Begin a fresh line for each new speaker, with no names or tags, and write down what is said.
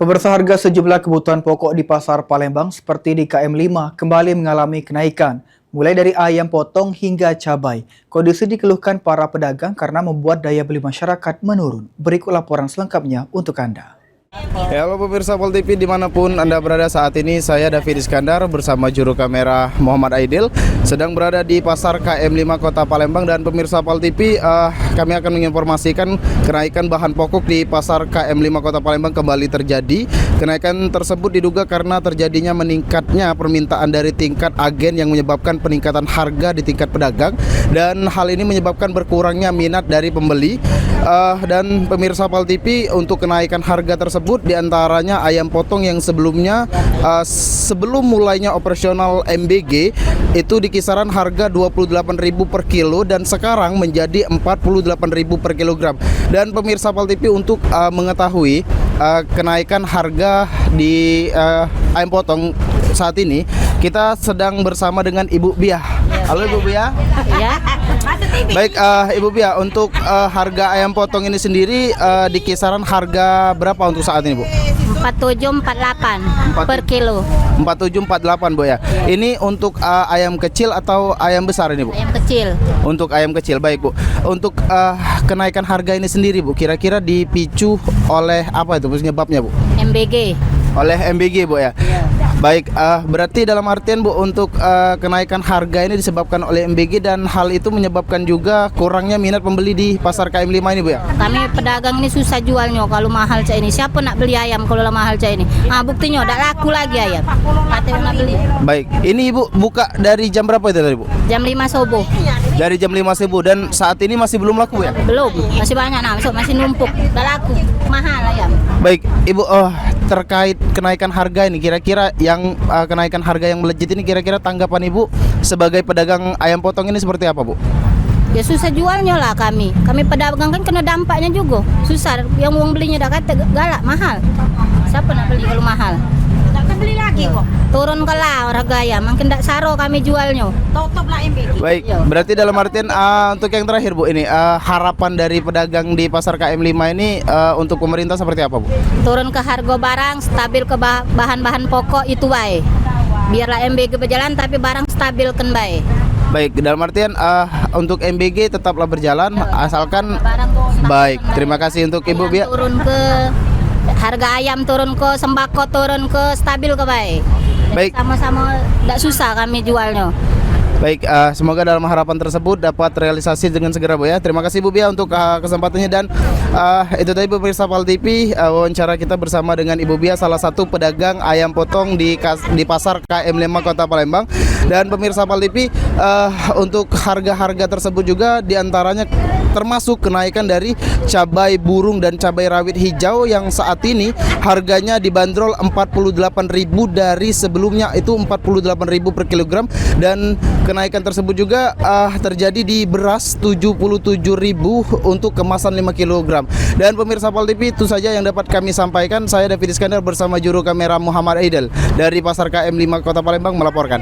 Pemirsa, harga sejumlah kebutuhan pokok di pasar Palembang seperti di KM5 kembali mengalami kenaikan, mulai dari ayam potong hingga cabai. Kondisi dikeluhkan para pedagang karena membuat daya beli masyarakat menurun. Berikut laporan selengkapnya untuk Anda.
Halo pemirsa Pol TV dimanapun Anda berada saat ini, saya David Iskandar bersama juru kamera Muhammad Aidil sedang berada di pasar KM5 Kota Palembang. Dan pemirsa Pol TV, kami akan menginformasikan kenaikan bahan pokok di pasar KM5 Kota Palembang kembali terjadi. Kenaikan tersebut diduga karena terjadinya meningkatnya permintaan dari tingkat agen yang menyebabkan peningkatan harga di tingkat pedagang, dan hal ini menyebabkan berkurangnya minat dari pembeli. Dan pemirsa Pol TV, untuk kenaikan harga tersebut diantaranya ayam potong yang sebelumnya sebelum mulainya operasional MBG itu di kisaran harga 28.000 per kilo dan sekarang menjadi 48.000 per kilogram. Dan pemirsa Pol TV, untuk mengetahui kenaikan harga di ayam potong saat ini, kita sedang bersama dengan Ibu Biah. Halo Ibu Biah.
Ya.
Baik, Ibu Biah, untuk harga ayam potong ini sendiri di kisaran harga berapa untuk saat ini, Bu?
4748 per kilo.
4748, Bu ya. Ini untuk ayam kecil atau ayam besar ini, Bu?
Ayam kecil.
Untuk ayam kecil, baik Bu. Untuk kenaikan harga ini sendiri, Bu, kira-kira dipicu oleh apa itu penyebabnya, Bu?
MBG.
Oleh MBG, Bu ya.
Iya.
Baik, berarti dalam artian, Bu, untuk kenaikan harga ini disebabkan oleh MBG dan hal itu menyebabkan juga kurangnya minat pembeli di pasar KM5 ini, Bu ya.
Kami pedagang ini susah jualnya kalau mahal cak ini. Siapa nak beli ayam kalau mahal cak ini? Buktinya udah laku lagi ayam. Katanya nak beli.
Baik, ini Ibu buka dari jam berapa itu tadi, Bu?
Jam 5 subuh.
Dari jam 5 subuh, dan saat ini masih belum laku ya?
Belum, masih banyak masih numpuk. Udah laku. Mahal ayam.
Baik, Ibu, terkait kenaikan harga ini, kira-kira yang kenaikan harga yang melejit ini, kira-kira tanggapan Ibu sebagai pedagang ayam potong ini seperti apa, Bu?
Ya susah jualnya lah kami. Kami pedagang kan kena dampaknya juga. Susah, yang uang belinya dah kata galak mahal. Siapa nak beli kalau mahal? Tak beli lagi kok. Turun ke lah harga ayam, makin tak saro kami jualnya. Top lah MBG.
Baik, berarti dalam artian untuk yang terakhir, Bu, ini harapan dari pedagang di pasar KM5 ini untuk pemerintah seperti apa, Bu?
Turun ke harga barang, stabil ke bahan-bahan pokok itu baik. Biarlah MBG berjalan tapi barang stabil kan baik.
Baik, dalam artian untuk MBG tetaplah berjalan asalkan baik. Terima kasih untuk Ibu Bia.
Turun ke harga ayam, turun ke sembako, turun ke stabil ke baik.
Baik.
Sama-sama tidak susah kami jualnya.
Baik, semoga dalam harapan tersebut dapat realisasi dengan segera, Bu ya. Terima kasih Bu Bia untuk kesempatannya, dan itu tadi pemirsa Pol TV wawancara kita bersama dengan Ibu Bia, salah satu pedagang ayam potong di pasar KM5 Kota Palembang. Dan pemirsa Pol TV, untuk harga-harga tersebut juga diantaranya termasuk kenaikan dari cabai burung dan cabai rawit hijau yang saat ini harganya dibanderol 48.000 dari sebelumnya itu 48.000 per kilogram, dan kenaikan tersebut juga terjadi di beras 77.000 untuk kemasan 5 kg. Dan pemirsa Pol TV, itu saja yang dapat kami sampaikan. Saya David Iskandar bersama juru kamera Muhammad Aidil dari pasar KM5 Kota Palembang melaporkan.